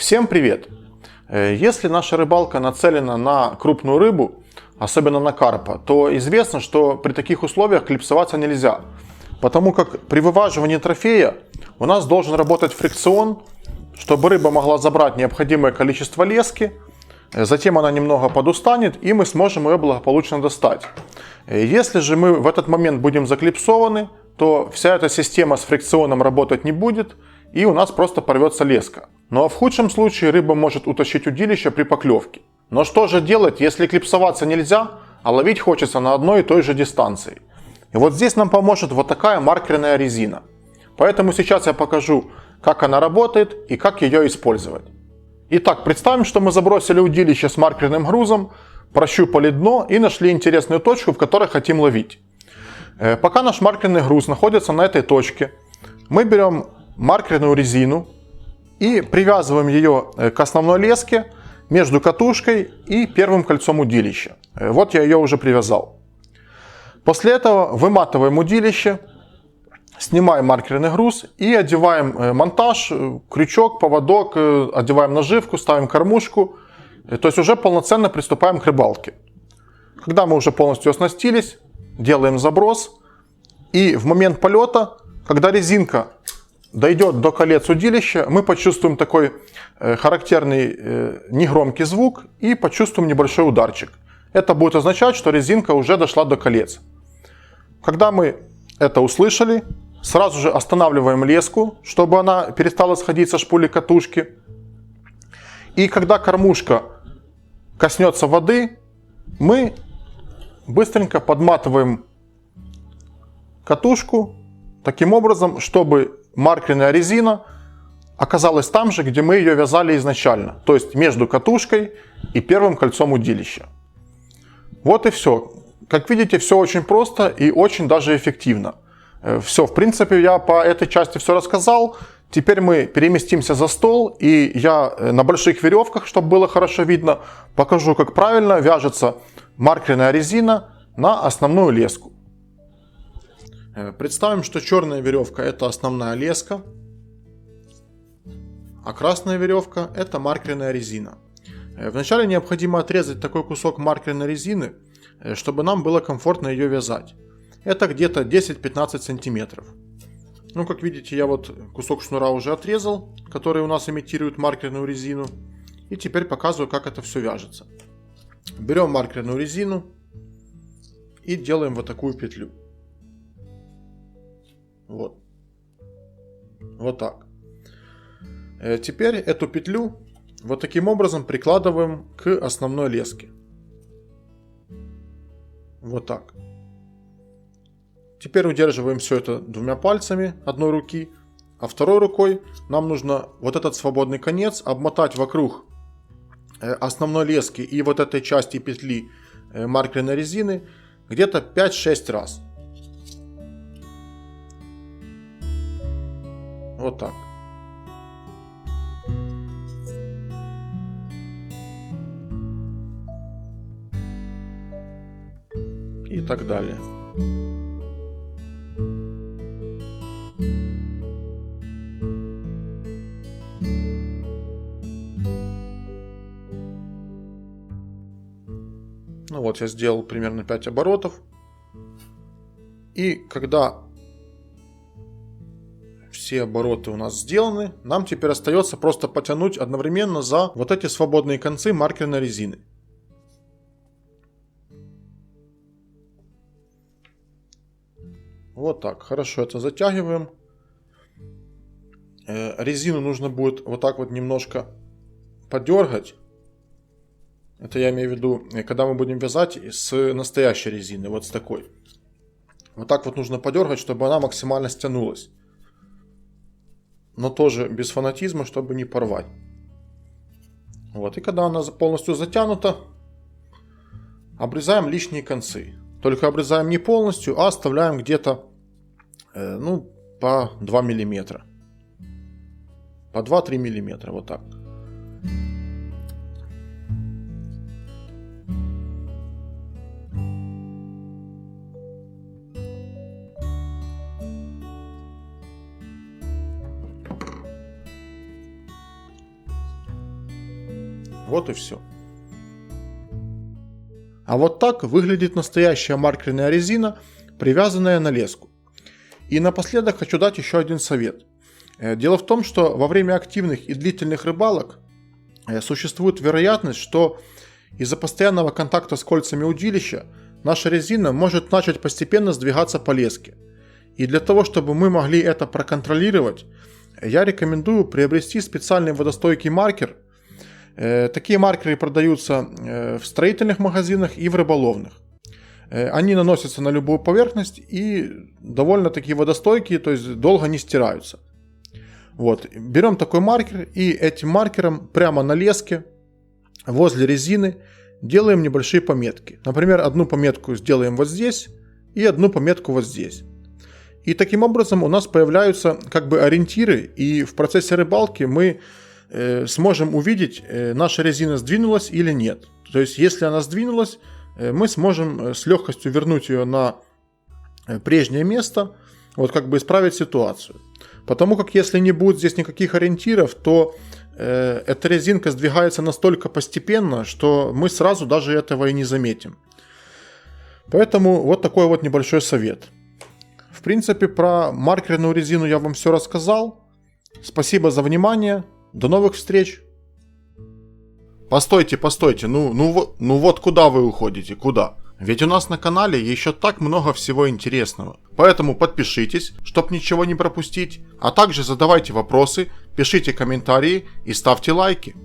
Всем привет! Если наша рыбалка нацелена на крупную рыбу, особенно на карпа, то известно, что при таких условиях клипсоваться нельзя, потому как при вываживании трофея у нас должен работать фрикцион, чтобы рыба могла забрать необходимое количество лески, затем она немного подустанет и мы сможем ее благополучно достать. Если же мы в этот момент будем заклипсованы, то вся эта система с фрикционом работать не будет и у нас просто порвется леска. Ну а в худшем случае рыба может утащить удилище при поклевке. Но что же делать, если клипсоваться нельзя, а ловить хочется на одной и той же дистанции? И вот здесь нам поможет вот такая маркерная резина. Поэтому сейчас я покажу, как она работает и как ее использовать. Итак, представим, что мы забросили удилище с маркерным грузом, прощупали дно и нашли интересную точку, в которой хотим ловить. Пока наш маркерный груз находится на этой точке, мы берем маркерную резину и привязываем ее к основной леске между катушкой и первым кольцом удилища. Вот я ее уже привязал. После этого выматываем удилище, снимаем маркерный груз и одеваем монтаж, крючок, поводок, одеваем наживку, ставим кормушку. То есть уже полноценно приступаем к рыбалке. Когда мы уже полностью оснастились, делаем заброс. И в момент полета, когда резинка дойдет до колец удилища, мы почувствуем такой характерный негромкий звук и почувствуем небольшой ударчик. Это будет означать, что резинка уже дошла до колец. Когда мы это услышали, сразу же останавливаем леску, чтобы она перестала сходить со шпули катушки. И когда кормушка коснется воды, мы быстренько подматываем катушку таким образом, чтобы маркерная резина оказалась там же, где мы ее вязали изначально, то есть между катушкой и первым кольцом удилища. Вот и все. Как видите, все очень просто и очень даже эффективно. Все, в принципе, я по этой части все рассказал. Теперь мы переместимся за стол, и я на больших веревках, чтобы было хорошо видно, покажу, как правильно вяжется маркерная резина на основную леску. Представим, что черная веревка – это основная леска, а красная веревка – это маркерная резина. Вначале необходимо отрезать такой кусок маркерной резины, чтобы нам было комфортно ее вязать. Это где-то 10-15 сантиметров. Ну, как видите, я вот кусок шнура уже отрезал, который у нас имитирует маркерную резину. И теперь показываю, как это все вяжется. Берем маркерную резину и делаем вот такую петлю. Вот. Вот так. Теперь эту петлю вот таким образом прикладываем к основной леске. Вот так. Теперь удерживаем все это двумя пальцами одной руки, а второй рукой нам нужно вот этот свободный конец обмотать вокруг основной лески и вот этой части петли маркерной резины где-то 5-6 раз. Вот так. И так далее. Ну вот, я сделал примерно 5 оборотов. И когда все обороты у нас сделаны, нам теперь остается просто потянуть одновременно за вот эти свободные концы маркерной резины. Вот так, хорошо это затягиваем. Резину нужно будет вот так вот немножко подергать. Это я имею в виду, когда мы будем вязать с настоящей резины, вот с такой. Вот так вот нужно подергать, чтобы она максимально стянулась. Но тоже без фанатизма, чтобы не порвать. Вот, и когда она полностью затянута, обрезаем лишние концы. Только обрезаем не полностью, а оставляем где-то ну, по 2 мм. По 2-3 мм, вот так. Вот и все. А вот так выглядит настоящая маркерная резина, привязанная на леску. И напоследок хочу дать еще один совет. Дело в том, что во время активных и длительных рыбалок существует вероятность, что из-за постоянного контакта с кольцами удилища наша резина может начать постепенно сдвигаться по леске. И для того, чтобы мы могли это проконтролировать, я рекомендую приобрести специальный водостойкий маркер. Такие маркеры продаются в строительных магазинах и в рыболовных. Они наносятся на любую поверхность и довольно-таки водостойкие, то есть долго не стираются. Вот. Берем такой маркер и этим маркером прямо на леске возле резины делаем небольшие пометки. Например, одну пометку сделаем вот здесь и одну пометку вот здесь. И таким образом у нас появляются как бы ориентиры, и в процессе рыбалки мы сможем увидеть, наша резина сдвинулась или нет. То есть если она сдвинулась, мы сможем с легкостью вернуть ее на прежнее место, вот как бы исправить ситуацию. Потому как если не будет здесь никаких ориентиров, то эта резинка сдвигается настолько постепенно, что мы сразу даже этого и не заметим. Поэтому вот такой вот небольшой совет. В принципе, про маркерную резину я вам все рассказал. Спасибо за внимание. До новых встреч. Постойте, ну вот куда вы уходите, куда? Ведь у нас на канале еще так много всего интересного. Поэтому подпишитесь, чтобы ничего не пропустить. А также задавайте вопросы, пишите комментарии и ставьте лайки.